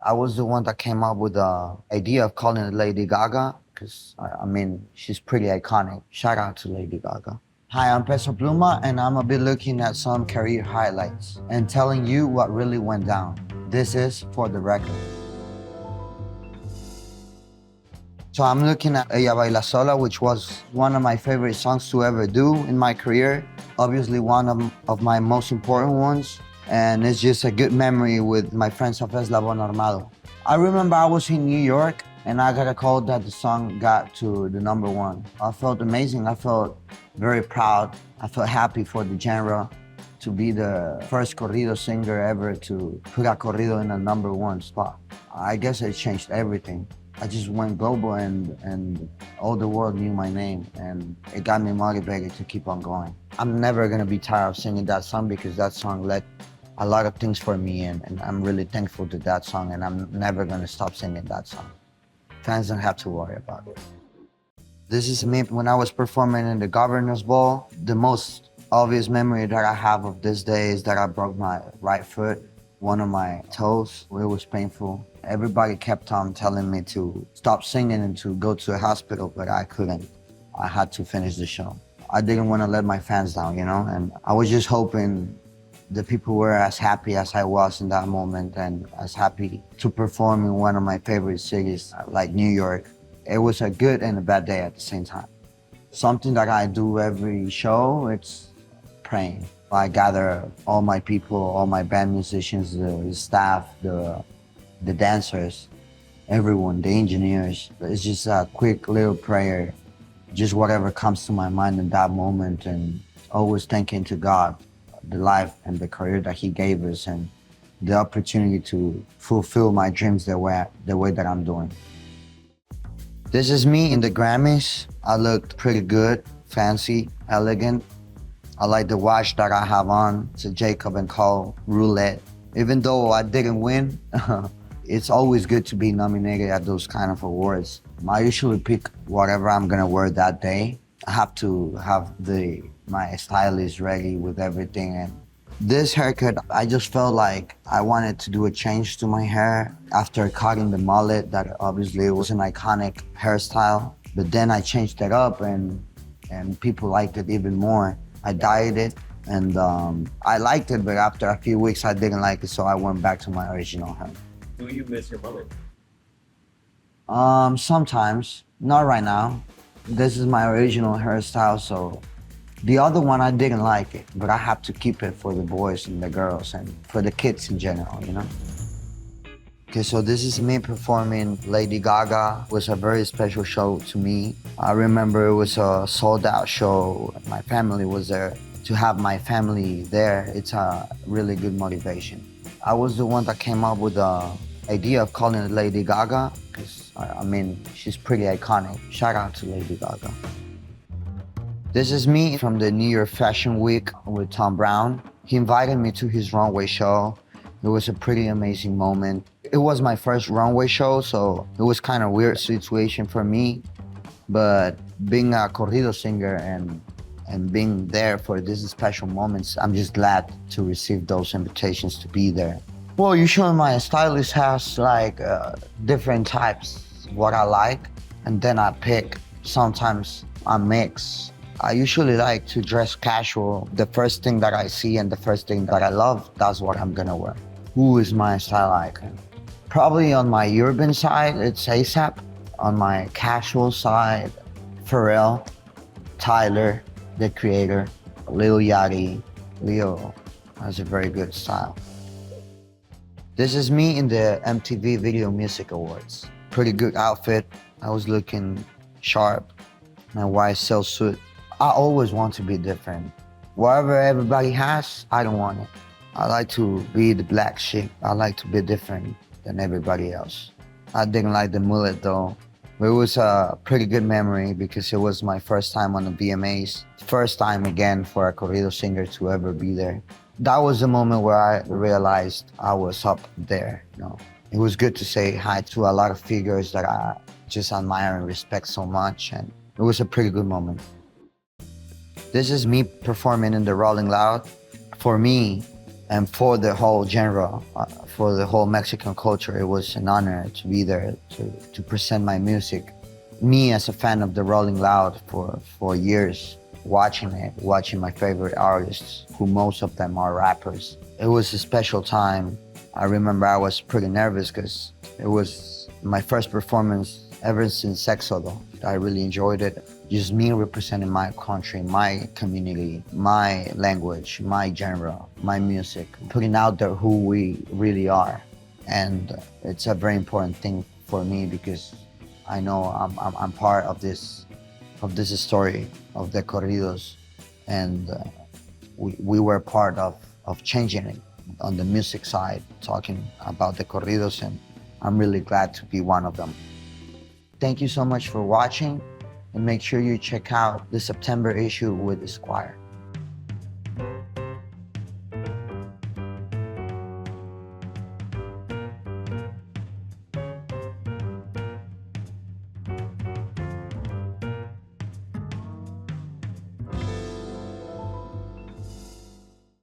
I was the one that came up with the idea of calling it Lady Gaga because, I mean, she's pretty iconic. Shout out to Lady Gaga. Hi, I'm Peso Pluma, and I'm gonna be looking at some career highlights and telling you what really went down. This is For the Record. So I'm looking at Ella Baila Sola, which was one of my favorite songs to ever do in my career. Obviously one of my most important ones. And it's just a good memory with my friends of Eslabon Armado. I remember I was in New York and I got a call that the song got to the #1. I felt amazing. I felt very proud. I felt happy for the genre to be the first corrido singer ever to put a corrido in a #1 spot. I guess it changed everything. I just went global and all the world knew my name, and it got me motivated to keep on going. I'm never gonna be tired of singing that song because that song led a lot of things for me, and I'm really thankful to that song, and I'm never gonna stop singing that song. Fans don't have to worry about it. This is me when I was performing in the Governor's Ball. The most obvious memory that I have of this day is that I broke my right foot, one of my toes. It was painful. Everybody kept on telling me to stop singing and to go to a hospital, but I couldn't. I had to finish the show. I didn't want to let my fans down, and I was just hoping the people were as happy as I was in that moment and as happy to perform in one of my favorite cities like New York. It was a good and a bad day at the same time. Something that I do every show, it's praying. I gather all my people, all my band musicians, the staff, the dancers, everyone, the engineers. It's just a quick little prayer, just whatever comes to my mind in that moment, and always thanking to God, the life and the career that He gave us and the opportunity to fulfill my dreams the way that I'm doing. This is me in the Grammys. I looked pretty good, fancy, elegant. I like the watch that I have on. It's a Jacob & Co. Roulette. Even though I didn't win, it's always good to be nominated at those kind of awards. I usually pick whatever I'm gonna wear that day. I have to have my stylist ready with everything. And this haircut, I just felt like I wanted to do a change to my hair after cutting the mullet. That obviously was an iconic hairstyle, but then I changed it up and people liked it even more. I dyed it and I liked it, but after a few weeks I didn't like it, so I went back to my original hair. Do you miss your mullet? Sometimes, not right now. This is my original hairstyle, so the other one I didn't like it, but I have to keep it for the boys and the girls and for the kids in general, Okay, so this is me performing Lady Gaga. It was a very special show to me. I remember it was a sold out show. My family was there. To have my family there, it's a really good motivation. I was the one that came up with the idea of calling it Lady Gaga because, I mean, she's pretty iconic. Shout out to Lady Gaga. This is me from the New York Fashion Week with Tom Brown. He invited me to his runway show. It was a pretty amazing moment. It was my first runway show, so it was kind of weird situation for me. But being a corrido singer and being there for these special moments, I'm just glad to receive those invitations to be there. Well, usually my stylist has like different types, what I like, and then I pick. Sometimes I mix. I usually like to dress casual. The first thing that I see and the first thing that I love, that's what I'm gonna wear. Who is my style icon? Probably on my urban side, it's ASAP. On my casual side, Pharrell, Tyler, the Creator, Lil Yachty. Leo has a very good style. This is me in the MTV Video Music Awards. Pretty good outfit. I was looking sharp. My white silk suit. I always want to be different. Whatever everybody has, I don't want it. I like to be the black sheep. I like to be different than everybody else. I didn't like the mullet though. But it was a pretty good memory because it was my first time on the VMAs. First time again for a corrido singer to ever be there. That was the moment where I realized I was up there. It was good to say hi to a lot of figures that I just admire and respect so much, and it was a pretty good moment. This is me performing in the Rolling Loud. For me, and for the whole genre, for the whole Mexican culture. It was an honor to be there to present my music. Me as a fan of the Rolling Loud for years, watching it, watching my favorite artists, who most of them are rappers. It was a special time. I remember I was pretty nervous because it was my first performance ever since Éxodo. I really enjoyed it. Just me representing my country, my community, my language, my genre, my music, putting out there who we really are. And it's a very important thing for me because I know I'm part of this story of the Corridos, and we were part of changing it on the music side, talking about the Corridos, and I'm really glad to be one of them. Thank you so much for watching, and make sure you check out the September issue with Esquire.